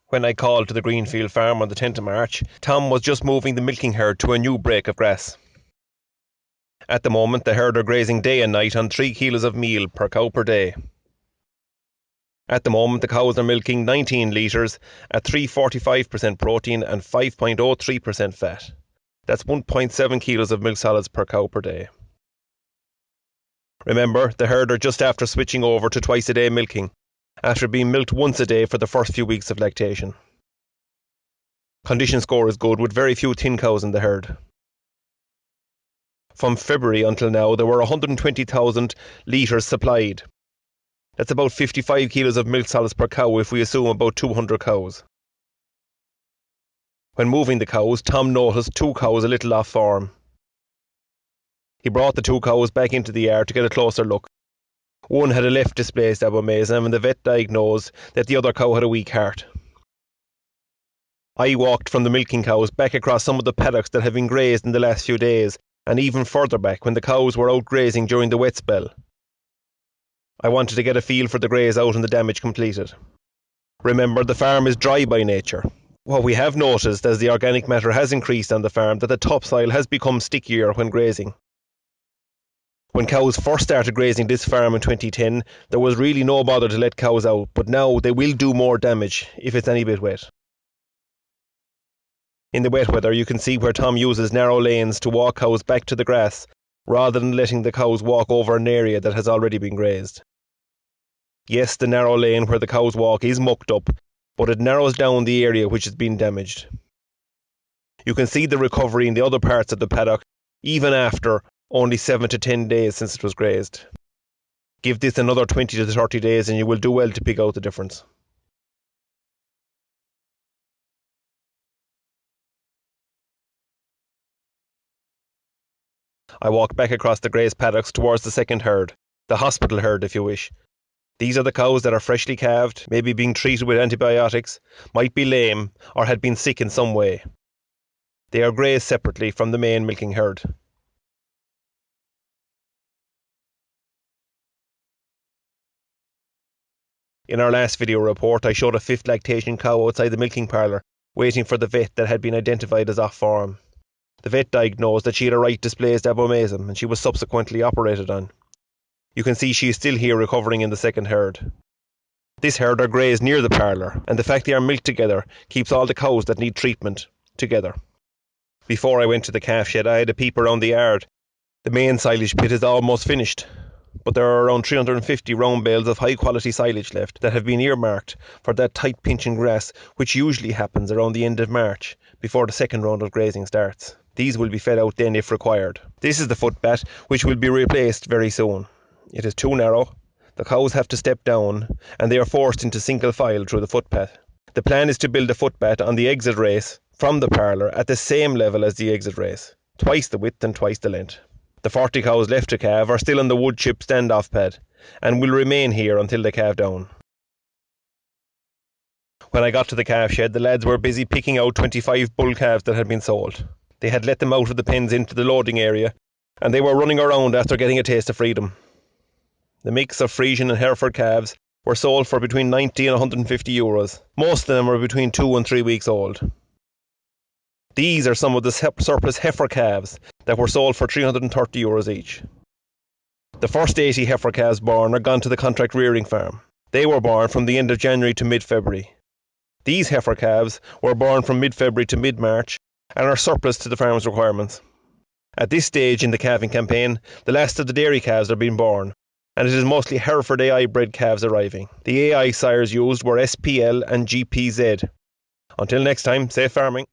When I called to the Greenfield farm on the 10th of March, Tom was just moving the milking herd to a new break of grass. At the moment, the herd are grazing day and night on 3 kilos of meal per cow per day. At the moment, the cows are milking 19 litres at 3.45% protein and 5.03% fat. That's 1.7 kilos of milk solids per cow per day. Remember, the herd are just after switching over to twice a day milking, after being milked once a day for the first few weeks of lactation. Condition score is good with very few thin cows in the herd. From February until now, there were 120,000 litres supplied. That's about 55 kilos of milk solids per cow if we assume about 200 cows. When moving the cows, Tom noticed 2 cows a little off form. He brought the 2 cows back into the yard to get a closer look. One had a left displaced abomasum and the vet diagnosed that the other cow had a weak heart. I walked from the milking cows back across some of the paddocks that have been grazed in the last few days, and even further back when the cows were out grazing during the wet spell. I wanted to get a feel for the graze out and the damage completed. Remember, the farm is dry by nature. What we have noticed as the organic matter has increased on the farm, that the topsoil has become stickier when grazing. When cows first started grazing this farm in 2010, there was really no bother to let cows out, but now they will do more damage if it's any bit wet. In the wet weather, you can see where Tom uses narrow lanes to walk cows back to the grass, rather than letting the cows walk over an area that has already been grazed. Yes, the narrow lane where the cows walk is mucked up, but it narrows down the area which has been damaged. You can see the recovery in the other parts of the paddock, even after only 7 to 10 days since it was grazed. Give this another 20 to 30 days and you will do well to pick out the difference. I walk back across the grazed paddocks towards the second herd, the hospital herd if you wish. These are the cows that are freshly calved, maybe being treated with antibiotics, might be lame, or had been sick in some way. They are grazed separately from the main milking herd. In our last video report, I showed a 5th lactation cow outside the milking parlour, waiting for the vet that had been identified as off form. The vet diagnosed that she had a right displaced abomasum and she was subsequently operated on. You can see she is still here recovering in the second herd. This herd are grazed near the parlour, and the fact they are milked together keeps all the cows that need treatment together. Before I went to the calf shed, I had a peep around the yard. The main silage pit is almost finished, but there are around 350 round bales of high quality silage left that have been earmarked for that tight pinching grass which usually happens around the end of March before the second round of grazing starts. These will be fed out then if required. This is the footbath which will be replaced very soon. It is too narrow, the cows have to step down, and they are forced into single file through the footpath. The plan is to build a footpath on the exit race from the parlour at the same level as the exit race, twice the width and twice the length. The 40 cows left to calve are still on the wood chip standoff pad, and will remain here until they calve down. When I got to the calf shed, the lads were busy picking out 25 bull calves that had been sold. They had let them out of the pens into the loading area, and they were running around after getting a taste of freedom. The mix of Frisian and Hereford calves were sold for between 90 and 150 euros. Most of them were between 2 and 3 weeks old. These are some of the surplus heifer calves that were sold for 330 euros each. The first 80 heifer calves born are gone to the contract rearing farm. They were born from the end of January to mid-February. These heifer calves were born from mid-February to mid-March and are surplus to the farm's requirements. At this stage in the calving campaign, the last of the dairy calves are being born, and it is mostly Hereford AI bred calves arriving. The AI sires used were SPL and GPZ. Until next time, safe farming.